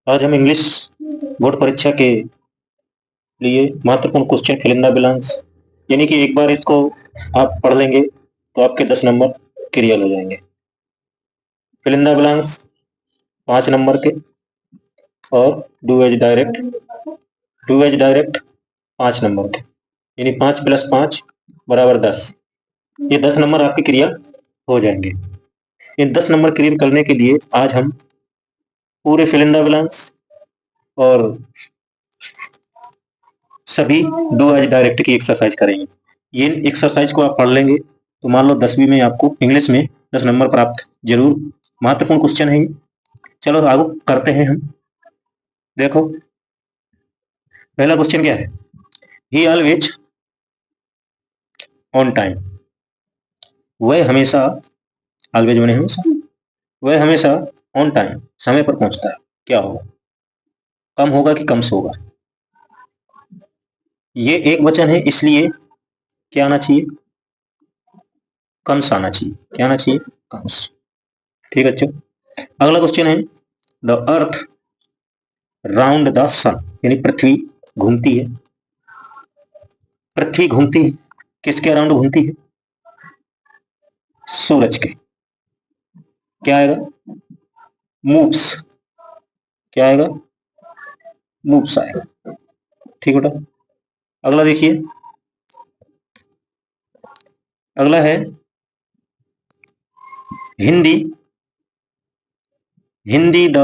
आज हम English board परीक्षा के लिए महत्वपूर्ण question fill in the blanks, यानी कि एक बार इसको आप पढ़ लेंगे तो आपके 10 नंबर क्लियर हो जाएंगे। Fill in the blanks 5 number के और डू एज डायरेक्ट 5 नंबर के, यानी 5 + 5 बराबर 10। ये 10 नंबर आपके क्लियर हो जाएंगे। इन 10 नंबर क्लियर करने के लिए आज हम पूरे फिल इन द ब्लैंक्स और सभी डू एज डायरेक्ट की एक्सरसाइज करेंगे। ये एक्सरसाइज को आप पढ़ लेंगे तो मान लो 10वीं में आपको इंग्लिश में 10 नंबर प्राप्त जरूर। महत्वपूर्ण क्वेश्चन है। चलो आगे करते हैं हम। देखो पहला क्वेश्चन क्या है। ही ऑलवेज ऑन टाइम, वह हमेशा, ऑलवेज मैंने हमेशा, वह हमेशा ऑन टाइम समय पर पहुंचता है। क्या होगा, कम होगा कि कम होगा। ये एक वचन है इसलिए क्या आना चाहिए, कम्स आना चाहिए। क्या आना चाहिए, कम्स। ठीक है। अच्छा, अगला क्वेश्चन है द अर्थ राउंड द सन, यानी पृथ्वी घूमती है। पृथ्वी घूमती है, किसके अराउंड घूमती है, सूरज के। क्या आएगा, मूव्स। क्या आएगा, मूव्स आएगा। ठीक बेटा। अगला देखिए, अगला है Hindi. Hindi the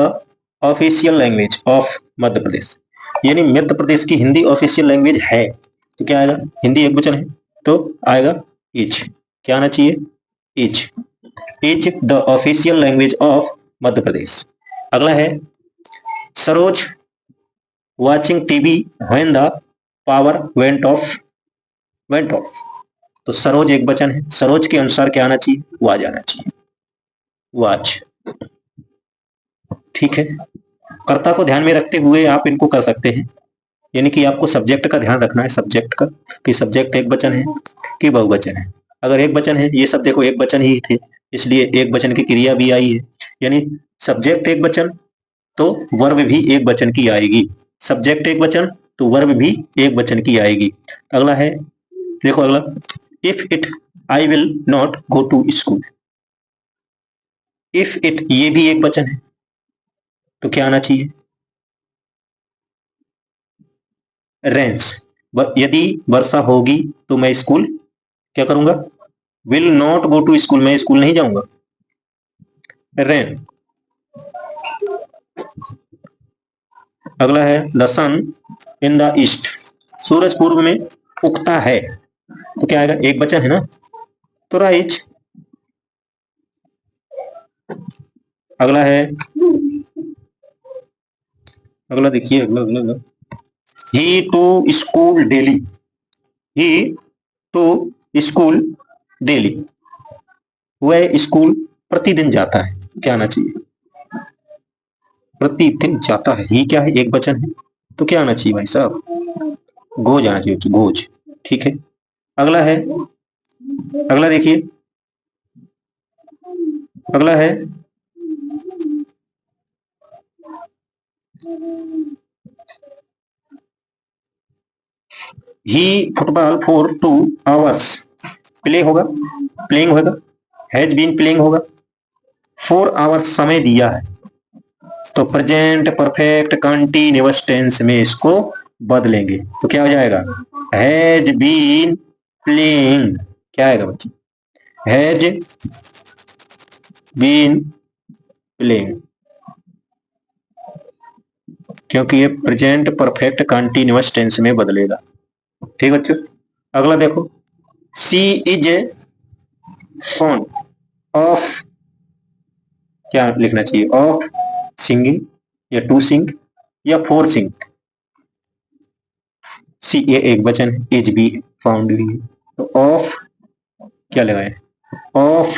official language of Madhya Pradesh, यानी मध्य प्रदेश की हिंदी ऑफिशियल लैंग्वेज है। तो क्या आएगा, हिंदी एक वचन है तो आएगा इज। क्या आना चाहिए, is. Is the official language of Madhya Pradesh. अगला है Saroj watching TV when the power went off. तो सरोज एक वचन है, सरोज के अनुसार क्या आना चाहिए, वाज आना चाहिए, वाच। ठीक है। कर्ता को ध्यान में रखते हुए आप इनको कर सकते हैं, यानी कि आपको सब्जेक्ट का ध्यान रखना है, सब्जेक्ट का, कि सब्जेक्ट एक वचन है कि बहुवचन है। अगर एक वचन है, ये सब देखो एक वचन ही थे, इसलिए एक वचन की क्रिया भी आई है, यानी सब्जेक्ट एक वचन तो वर्ब भी एक वचन की आएगी। सब्जेक्ट एक वचन तो वर्ब भी एक वचन की आएगी। अगला है, देखो अगला, if it I will not go to school. If it, ये भी एक वचन है तो क्या आना चाहिए, रेंस। यदि वर्षा होगी तो मैं स्कूल क्या करूंगा, will not go to school, मैं स्कूल नहीं जाऊंगा, रेन। अगला है the sun in the east, सूरज पूर्व में उगता है। तो क्या आएगा, एक वचन है ना, तो राइज। अगला है, अगला देखिए, अगला अगला अगला, he to school daily. He to school daily, वह स्कूल प्रतिदिन जाता है। क्या आना चाहिए, प्रतिदिन जाता है। ही क्या है, एक वचन है तो क्या आना चाहिए भाई साहब, गोज आना चाहिए, गोज। ठीक है। अगला है, अगला देखिए, अगला है ही फुटबॉल फॉर 2 आवर्स, प्ले होगा, प्लेइंग होगा, हैज बीन प्लेइंग होगा, 4 आवर्स समय दिया है। तो प्रेजेंट परफेक्ट कंटीन्यूअस टेंस में इसको बदलेंगे तो क्या हो जाएगा, हैज बीन प्लेइंग। क्या आएगा बच्चे, हैज बीन प्लेइंग, क्योंकि ये प्रेजेंट परफेक्ट कंटीन्यूअस टेंस में बदलेगा। ठीक बच्चों। अगला देखो, सी इज फॉन्ड ऑफ, क्या लिखना चाहिए, ऑफ सिंगिंग या टू सिंग या फोर सिंग। सी ए एक वचन है, एज भी फाउंड भी है, तो ऑफ क्या लगाए, ऑफ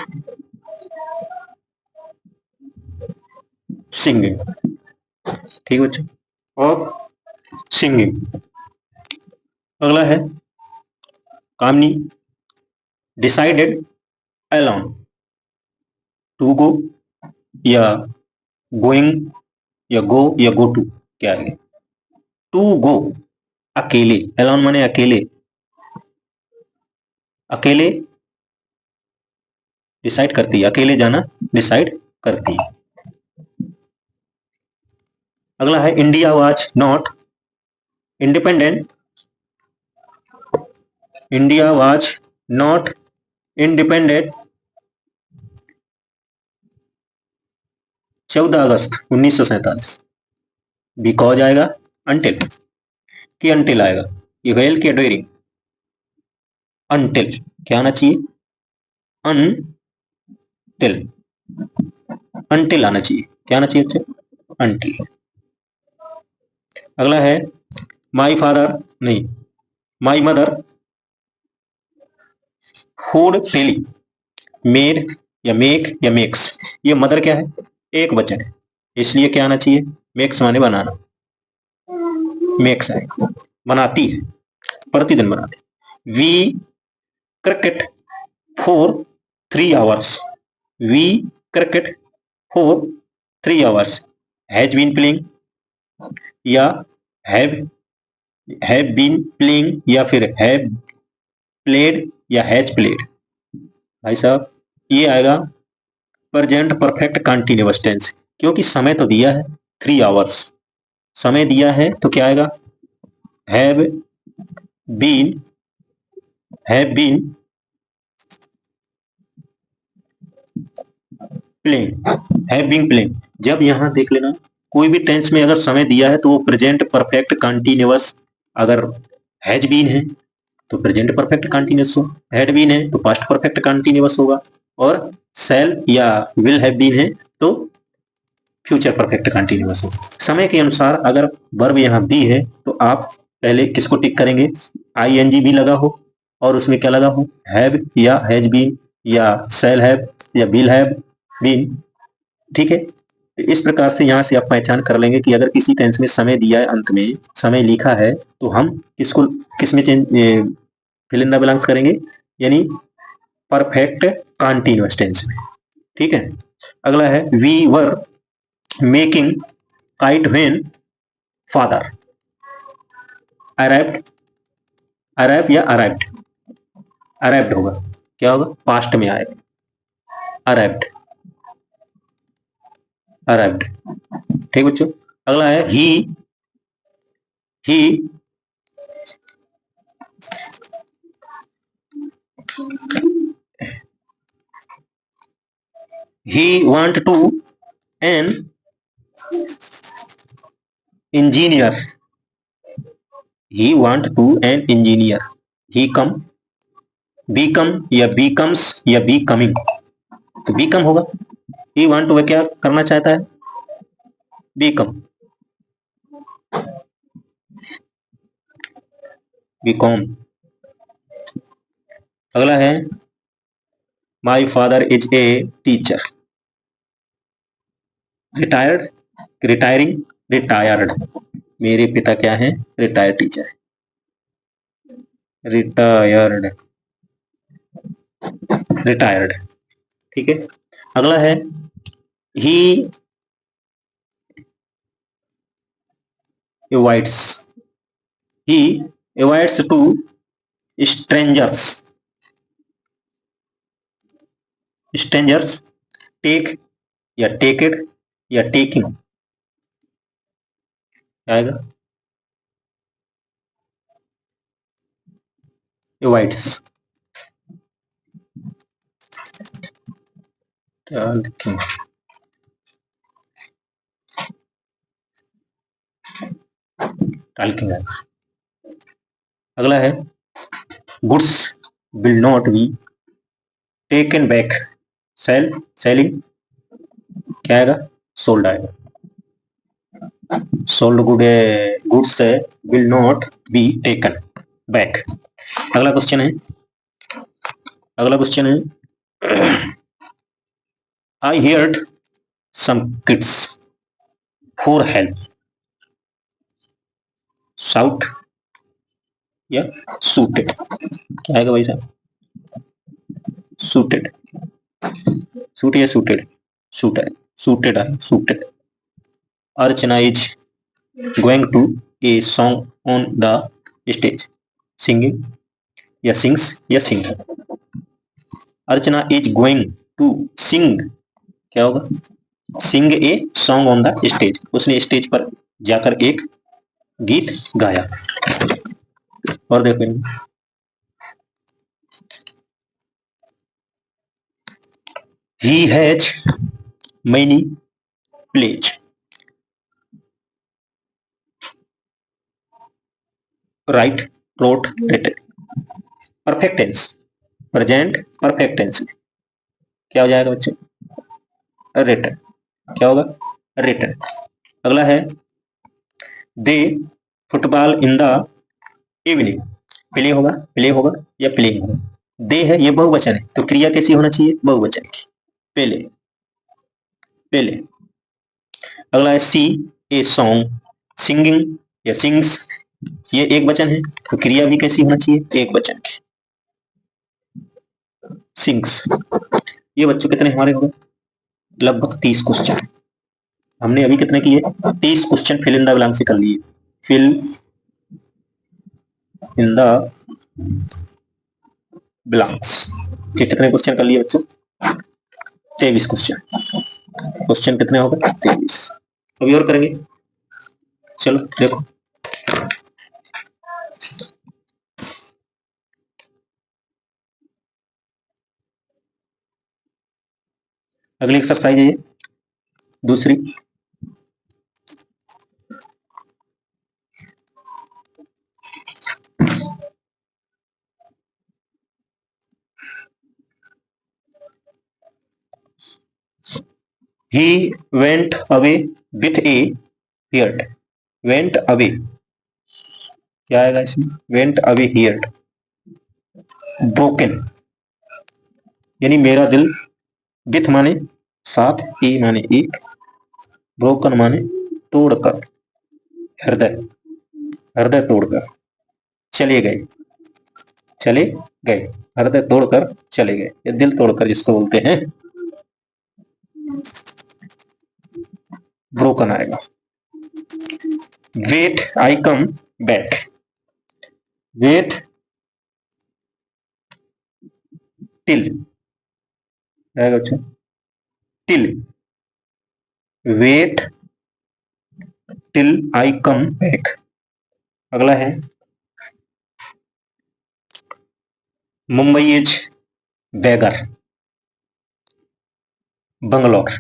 सिंगिंग। ठीक बच्चों, ऑफ सिंगिंग। अगला है कामनी डिसाइडेड अलोन टू गो या गोइंग या गो टू, क्या है? टू गो, अकेले, एलोन माने अकेले, अकेले डिसाइड करती है, अकेले जाना डिसाइड करती है। अगला है India was not independent, India was not independent 14 August 1947। Because आएगा, अंटिल कि अंटिल आएगा, ये वेल की ड्यूरिंग, अंटिल क्या आना चाहिए, अनटिल, अंटिल आना चाहिए, क्या आना चाहिए बच्चे, अंटिल। अगला है माई फादर, नहीं, my mother food daily, made या मेक या मेक्स, ये मदर क्या है, एक वचन है, इसलिए क्या आना चाहिए, मेक्स माने बनाना, मेक्स है, बनाती है, प्रतिदिन बनाती है। We cricket for 3 hours, we cricket for 3 hours, has been playing या हैव बीन प्लेइंग या फिर हैव प्लेड या हैज प्लेड, भाई साहब ये आएगा प्रेजेंट परफेक्ट कंटिन्यूअस टेंस, क्योंकि समय तो दिया है 3 आवर्स, समय दिया है तो क्या आएगा, have been, have been playing, have been playing. जब यहां देख लेना कोई भी टेंस में अगर समय दिया है तो वो प्रेजेंट परफेक्ट कंटिन्यूअस, अगर हैज बीन है तो प्रेजेंट परफेक्ट कंटिन्यूअस हो, हैड बीन है तो पास्ट परफेक्ट कंटिन्यूअस होगा, और सेल या विल हैव बीन है तो फ्यूचर परफेक्ट कंटिन्यूअस हो। समय के अनुसार अगर वर्ब यहाँ दी है तो आप पहले किसको टिक करेंगे, आईएनजी भी लगा हो और उसमें क्या लगा हो, हैव या हैज बीन या सेल हैव या विल हैव बीन, ठीक है। इस प्रकार से यहाँ से आप पहचान कर लेंगे कि अगर किसी टेंस में समय दिया है, अंत में समय लिखा है, तो हम किसको किसमें change fill in the blanks करेंगे, यानी परफेक्ट कंटिन्यूअस टेंस में, ठीक है। अगला है we were making kite when father arrived, arrive या अराइव्ड, अराइव्ड होगा, क्या होगा, पास्ट में आएगा, अराइव्ड, अराइव्ड, ठीक बच्चों। अगला है ही he want to an engineer, he want to an engineer, he come, become या becomes या becoming, तो become होगा, he want to क्या करना चाहता है, become, become। अगला है my father is a teacher, retired, retiring, retired, मेरे पिता क्या है, रिटायर्ड टीचर, रिटायर्ड, रिटायर्ड, ठीक है। अगला है he avoids, he avoids to strangers, strangers take या टेकेड या टेकिंग आएगा, अवॉइड्स, टाल्किंग आएगा। अगला है goods will not be taken back, sell, selling क्या आएगा, सोल्ड आएगा, sold goods will not be taken back. अगला क्वेश्चन है, अगला क्वेश्चन है I heard some kids for help, shout या सूटेड, क्या आएगा भाई साहब, सूटेड, सूट या सूटेड, सूट है, सूटेड है, shouted, Archana is going to a song on the stage, singing या सिंग्स या sing. Archana is going to सिंग, क्या होगा, sing a song on the stage, उसने स्टेज पर जाकर एक गीत गाया। और देखो, he has many plays, write, wrote, written। Perfect tense, present perfect tense में क्या हो जाएगा बच्चों, रिटन, क्या होगा, रिटन। अगला है they football in the evening, play होगा, प्ले होगा या प्लेइंग होगा। दे है, ये बहुवचन है, तो क्रिया कैसी होना चाहिए, बहुवचन की, पहले पहले। अगला है सी ए सॉन्ग, सिंगिंग या सिंग्स, ये एक वचन है, तो क्रिया भी कैसी होना चाहिए, एक वचन की, सिंग्स। ये बच्चों कितने हमारे हो गए, लगभग 30 क्वेश्चन हमने अभी कितने किए, 30 question fill in the blank से कर लिए। फिल इन द ब्लैंक्स, ये कितने क्वेश्चन कर लिए बच्चों, 23 क्वेश्चन। क्वेश्चन कितने हो गए, 23। अभी और करेंगे, चलो देखो। अगली एक्सरसाइज है ये दूसरी। He went away with a beard, went away, क्या आएगा इसमें, went away here, broken, यानी मेरा दिल, विथ माने साथ, ए माने एक, ब्रोकन माने तोड़कर, हृदय, हृदय तोड़कर, चले गए, चले गए, हृदय तोड़कर चले गए, या दिल तोड़कर जिसको बोलते हैं, ब्रोकन आएगा। Wait I come back, wait till आएगा अच्छा, till, wait till I come back. अगला है Mumbai is bigger, Bangalore,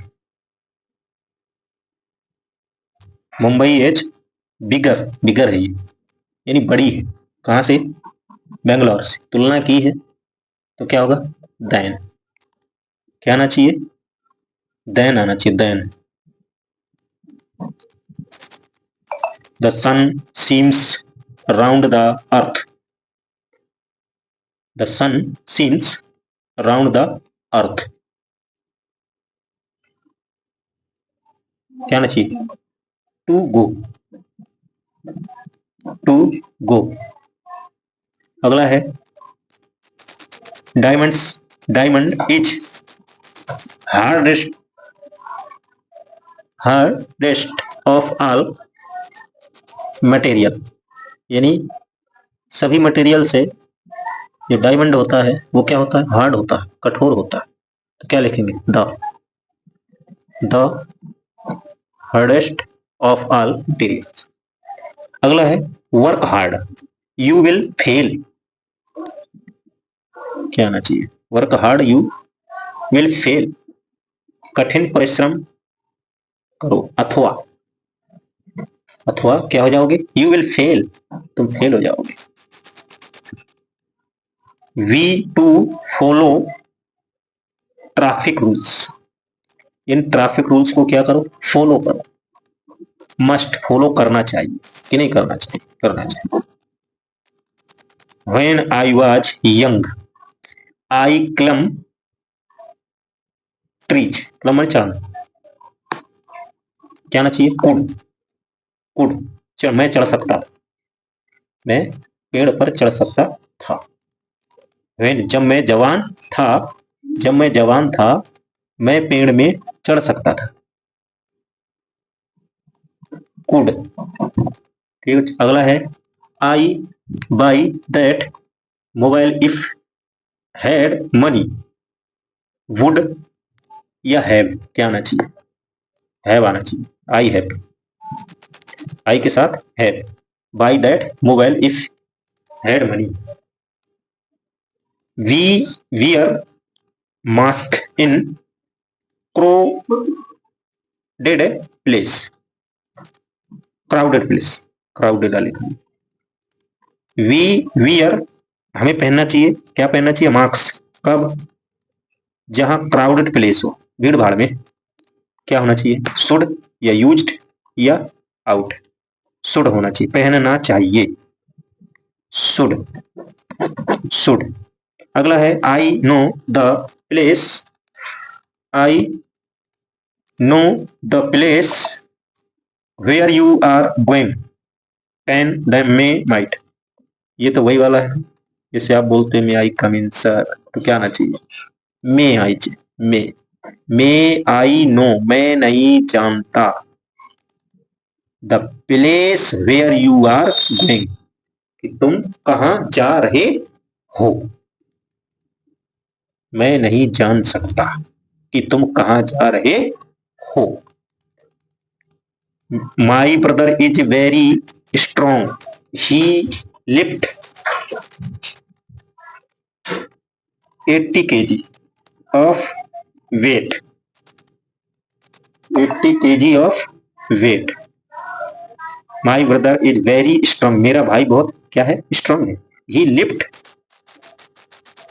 Mumbai is bigger, bigger है ये, यानी बड़ी है, कहां से, बेंगलोर से, तुलना की है, तो क्या होगा, दैन, क्या आना चाहिए, दैन आना चाहिए, then. The sun seems round the earth, the sun seems round the earth, क्या आना चाहिए, टू गो, टू गो। अगला है diamonds, diamond is hardest, hardest of all material, यानी सभी मटेरियल से जो डायमंड होता है वो क्या होता है, हार्ड होता है, कठोर होता है, तो क्या लिखेंगे, the hardest of all material. अगला है work hard, you will fail, क्या आना चाहिए, work hard you will fail, कठिन परिश्रम करो, अथवा, अथवा क्या हो जाओगे, यू विल फेल, तुम फेल हो जाओगे। We to follow traffic rules, इन ट्रैफिक रूल्स को क्या करो, फॉलो करो, मस्ट, फॉलो करना चाहिए कि नहीं करना चाहिए, करना चाहिए। When I was young, I climbed trees, क्लम चढ़ना, क्या आना चाहिए, कुड, कुड, मैं चढ़ सकता था, मैं पेड़ पर चढ़ सकता था। When, जब मैं जवान था, जब मैं जवान था मैं पेड़ में चढ़ सकता था। कुड। ठीक है, अगला है I buy that mobile if had money, would या हैव, क्या आना चाहिए? हैव आना चाहिए। आई हैव, आई के साथ have. By that mobile if had money. We wear mask in crowded place, crowded place, crowded लिखा। वी वियर, हमें पहनना चाहिए, क्या पहनना चाहिए? मास्क। कब? जहां क्राउडेड प्लेस हो, भीड़ भाड़ में। क्या होना चाहिए? शुड या यूज्ड या आउट? शुड होना चाहिए, पहनना चाहिए। Should, should. अगला है I know the place, I know the place where you are going and the may might. ये तो वही वाला है जैसे आप बोलते हैं मे आई कम इन सर, तो क्या आना चाहिए? मे आई, मे आई नो, मैं नहीं जानता। The place where you are going, कि तुम कहां जा रहे हो। मैं नहीं जान सकता कि तुम कहां जा रहे हो। My brother is very strong, he lift 80 kg of weight, 80 kg of weight. My brother is very strong, मेरा भाई बहुत क्या है? स्ट्रॉन्ग है। He lift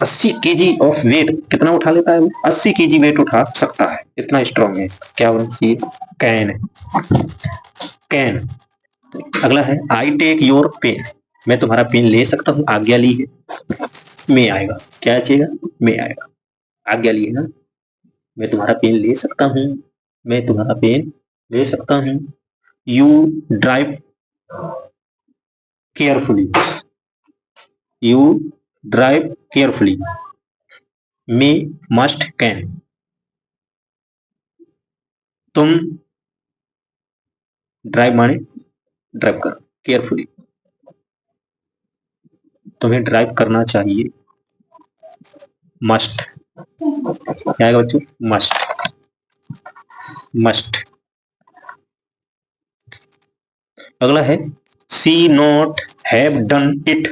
80 kg of weight, कितना उठा लेता है वो? 80 kg वेट उठा सकता है, इतना स्ट्रॉन्ग है। क्या होना चाहिए? Can, can. अगला है आई टेक योर पेन, मैं तुम्हारा पेन ले सकता हूँ, आज्ञा ली है। में आएगा, क्या चाहिएगा? में आएगा, आज्ञा ली है ना। मैं तुम्हारा पेन ले सकता हूँ, मैं तुम्हारा पेन ले सकता हूँ। You drive carefully, you drive carefully. May must can, तुम ड्राइव माने ड्राइव कर, केयरफुली, तुम्हें ड्राइव करना चाहिए। मस्ट, क्या आएगा बच्चों? Must, must. अगला है she not have done it,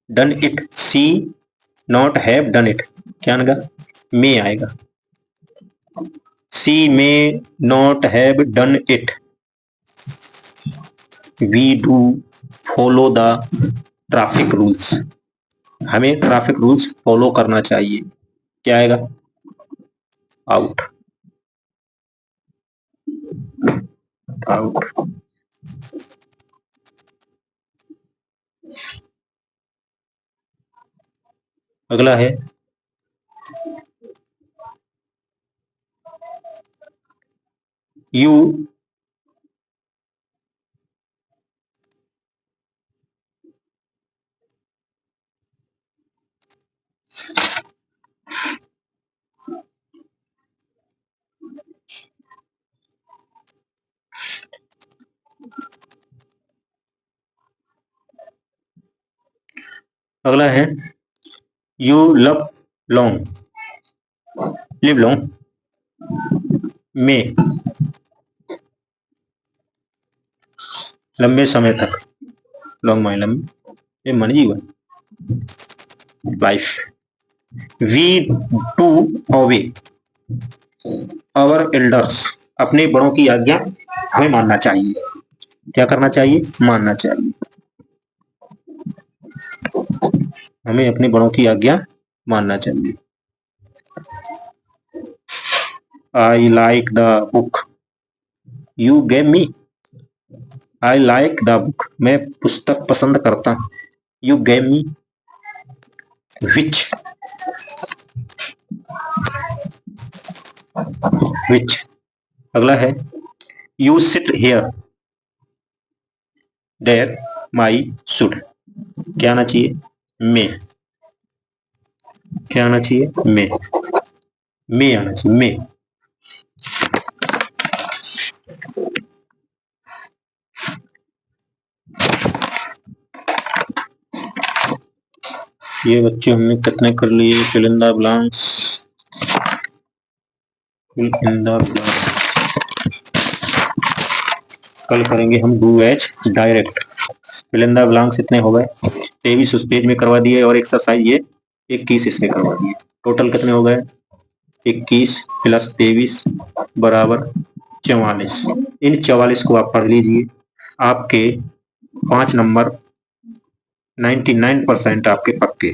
done it, she not have done it, क्या आएगा? मे आएगा। She may not have done it. We do follow the traffic rules, हमें ट्रैफिक रूल्स फॉलो करना चाहिए। क्या आएगा? Out, out. अगला है यू अगला है you love long, live long. में लंबे समय तक, लॉन्ग माई लंबे, ये मन जीवन, life. We to obey our elders, अपने बड़ों की आज्ञा हमें मानना चाहिए। क्या करना चाहिए? मानना चाहिए। हमें अपने बड़ों की आज्ञा मानना चाहिए। I like the book you gave me, I like the book, मैं पुस्तक पसंद करता हूँ। You gave me which, which. अगला है you sit here there my should, क्या आना चाहिए? मे, क्या आना चाहिए? मे आना चाहिए, मे। ये बच्चे हमने कितने कर लिए? Fill in the blanks, fill in the blanks. कल करेंगे हम do as direct. Fill in the blanks इतने हो गए, 23 उस पेज में करवा दिए और एक्सरसाइज ये 21 इसमें करवा दिए। टोटल कितने हो गए? 21 प्लस 23 बराबर 44। इन 44 को आप पढ़ लीजिए। आपके 5 नंबर 99% आपके पक्के।